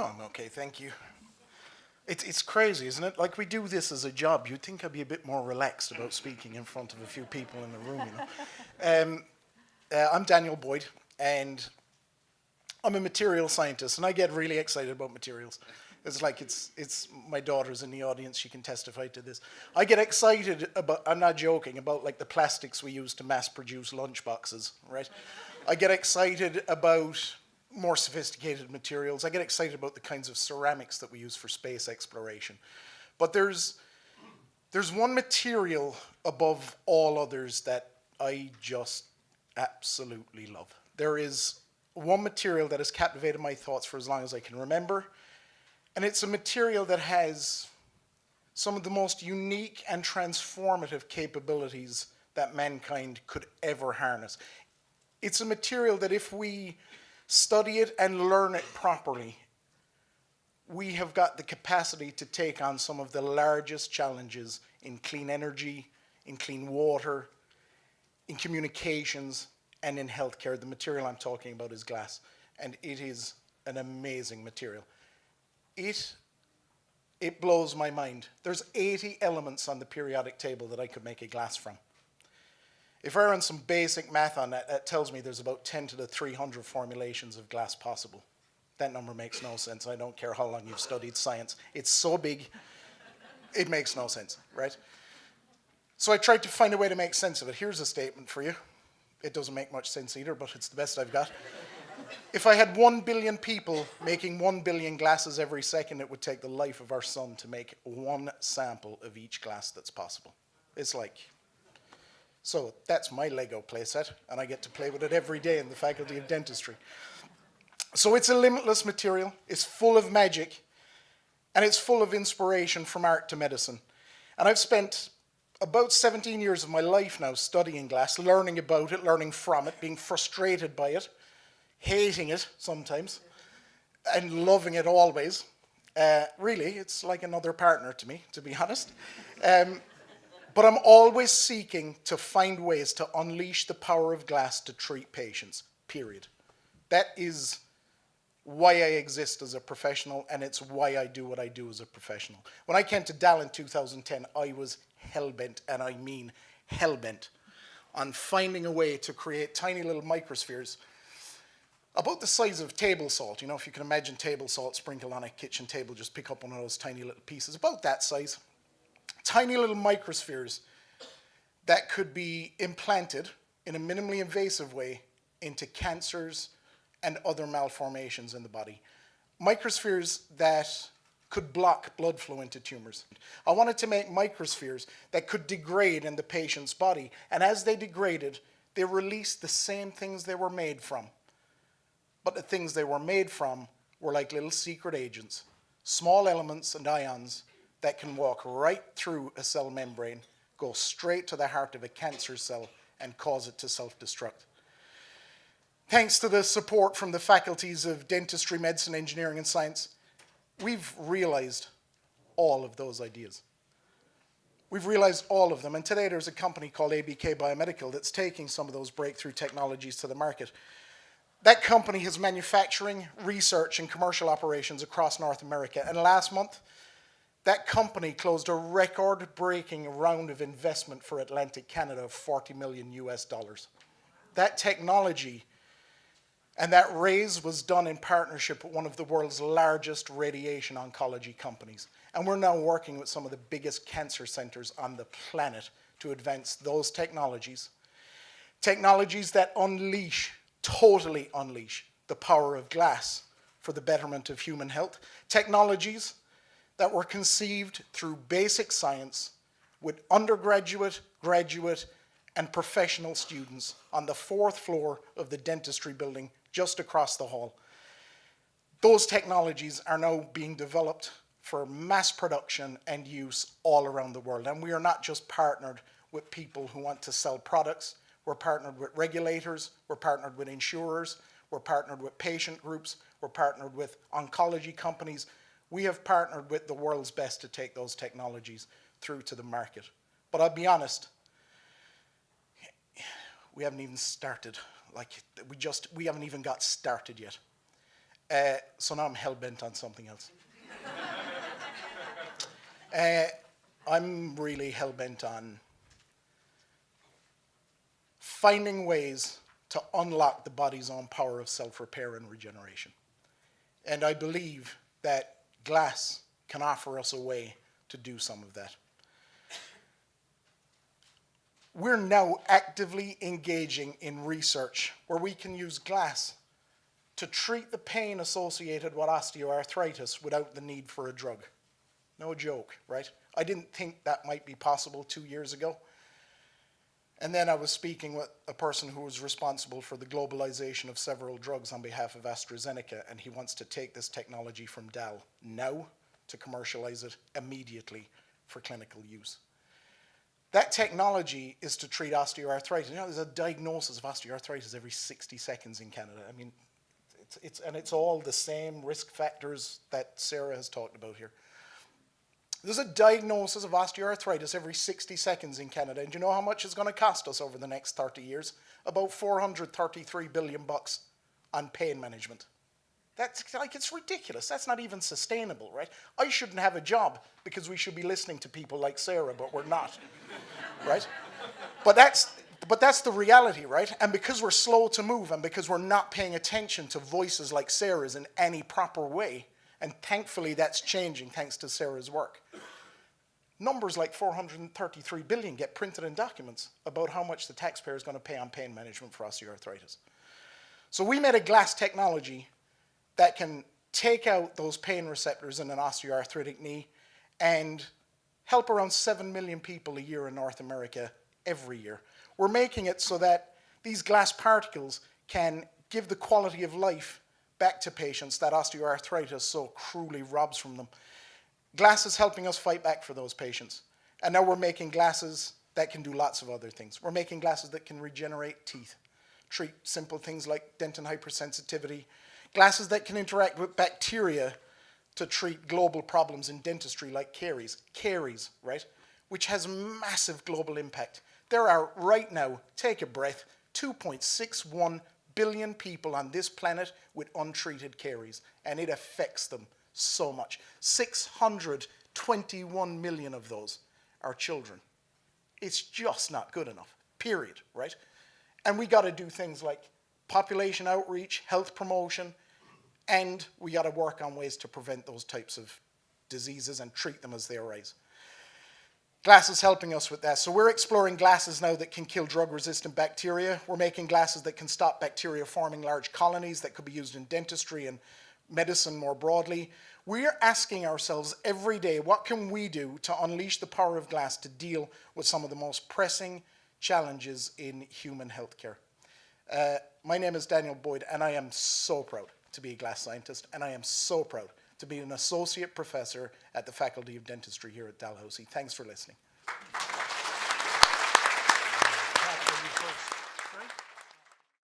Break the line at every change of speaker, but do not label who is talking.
No, I'm okay, thank you. It's crazy, isn't it? Like, we do this as a job. You'd think I'd be a bit more relaxed about speaking in front of a few people in the room, you know. I'm Daniel Boyd, and I'm a material scientist, and I get really excited about materials. It's my daughter's in the audience, she can testify to this. I get excited about, I'm not joking, about like the plastics we use to mass produce lunchboxes, right? I get excited about more sophisticated materials. I get excited about the kinds of ceramics that we use for space exploration. But there's one material above all others that I just absolutely love. There is one material that has captivated my thoughts for as long as I can remember, and it's a material that has some of the most unique and transformative capabilities that mankind could ever harness. It's a material that if we study it and learn it properly, we have got the capacity to take on some of the largest challenges in clean energy, in clean water, in communications, and in healthcare. The material I'm talking about is glass, and it is an amazing material. It blows my mind. There's 80 elements on the periodic table that I could make a glass from. If I run some basic math on that, that tells me there's about 10 to the 300 formulations of glass possible. That number makes no sense. I don't care how long you've studied science. It's so big, it makes no sense, right? So I tried to find a way to make sense of it. Here's a statement for you. It doesn't make much sense either, but it's the best I've got. If I had 1 billion people making 1 billion glasses every second, it would take the life of our sun to make one sample of each glass that's possible. It's like... So that's my Lego playset, and I get to play with it every day in the Faculty of Dentistry. So it's a limitless material, it's full of magic, and it's full of inspiration from art to medicine. And I've spent about 17 years of my life now studying glass, learning about it, learning from it, being frustrated by it, hating it sometimes, and loving it always. Really, it's like another partner to me, to be honest. But I'm always seeking to find ways to unleash the power of glass to treat patients, period. That is why I exist as a professional, and it's why I do what I do as a professional. When I came to DAL in 2010, I was hell-bent, and I mean hell-bent, on finding a way to create tiny little microspheres about the size of table salt. You know, if you can imagine table salt sprinkled on a kitchen table, just pick up one of those tiny little pieces, about that size. Tiny little microspheres that could be implanted in a minimally invasive way into cancers and other malformations in the body. Microspheres that could block blood flow into tumors. I wanted to make microspheres that could degrade in the patient's body, and as they degraded, they released the same things they were made from. But the things they were made from were like little secret agents, small elements and ions that can walk right through a cell membrane, go straight to the heart of a cancer cell, and cause it to self-destruct. Thanks to the support from the faculties of dentistry, medicine, engineering, and science, we've realized all of those ideas. We've realized all of them, and today there's a company called ABK Biomedical that's taking some of those breakthrough technologies to the market. That company has manufacturing, research, and commercial operations across North America, and last month, that company closed a record-breaking round of investment for Atlantic Canada of $40 million US. That technology and that raise was done in partnership with one of the world's largest radiation oncology companies. And we're now working with some of the biggest cancer centers on the planet to advance those technologies. Technologies that unleash, totally unleash, the power of glass for the betterment of human health. Technologies that were conceived through basic science with undergraduate, graduate, and professional students on the 4th floor of the dentistry building just across the hall. Those technologies are now being developed for mass production and use all around the world. And we are not just partnered with people who want to sell products. We're partnered with regulators, we're partnered with insurers, we're partnered with patient groups, we're partnered with oncology companies. We have partnered with the world's best to take those technologies through to the market. But I'll be honest, we haven't even started. We haven't even got started yet. So now I'm hell-bent on something else. I'm really hell-bent on finding ways to unlock the body's own power of self-repair and regeneration. And I believe that glass can offer us a way to do some of that. We're now actively engaging in research where we can use glass to treat the pain associated with osteoarthritis without the need for a drug. No joke, right? I didn't think that might be possible 2 years ago. And then I was speaking with a person who was responsible for the globalization of several drugs on behalf of AstraZeneca, and he wants to take this technology from DAL now to commercialize it immediately for clinical use. That technology is to treat osteoarthritis. You know, there's a diagnosis of osteoarthritis every 60 seconds in Canada. I mean, it's all the same risk factors that Sarah has talked about here. There's a diagnosis of osteoarthritis every 60 seconds in Canada. And do you know how much it's going to cost us over the next 30 years? About $433 billion on pain management. That's like, it's ridiculous. That's not even sustainable, right? I shouldn't have a job because we should be listening to people like Sarah, but we're not, right? But that's the reality, right? And because we're slow to move and because we're not paying attention to voices like Sarah's in any proper way, and thankfully that's changing thanks to Sarah's work. Numbers like 433 billion get printed in documents about how much the taxpayer is going to pay on pain management for osteoarthritis. So we made a glass technology that can take out those pain receptors in an osteoarthritic knee and help around 7 million people a year in North America every year. We're making it so that these glass particles can give the quality of life back to patients that osteoarthritis so cruelly robs from them. Glass is helping us fight back for those patients. And now we're making glasses that can do lots of other things. We're making glasses that can regenerate teeth, treat simple things like dentin hypersensitivity, glasses that can interact with bacteria to treat global problems in dentistry like caries, right? Which has massive global impact. There are right now, take a breath, 2.61 billion people on this planet with untreated caries, and it affects them so much. 621 million of those are children. It's just not good enough, period, right? And we got to do things like population outreach, health promotion, and we got to work on ways to prevent those types of diseases and treat them as they arise. Glass is helping us with that. So we're exploring glasses now that can kill drug-resistant bacteria. We're making glasses that can stop bacteria forming large colonies that could be used in dentistry and medicine more broadly. We're asking ourselves every day, what can we do to unleash the power of glass to deal with some of the most pressing challenges in human healthcare? My name is Daniel Boyd, and I am so proud to be a glass scientist, and I am so proud to be an associate professor at the Faculty of Dentistry here at Dalhousie. Thanks for listening.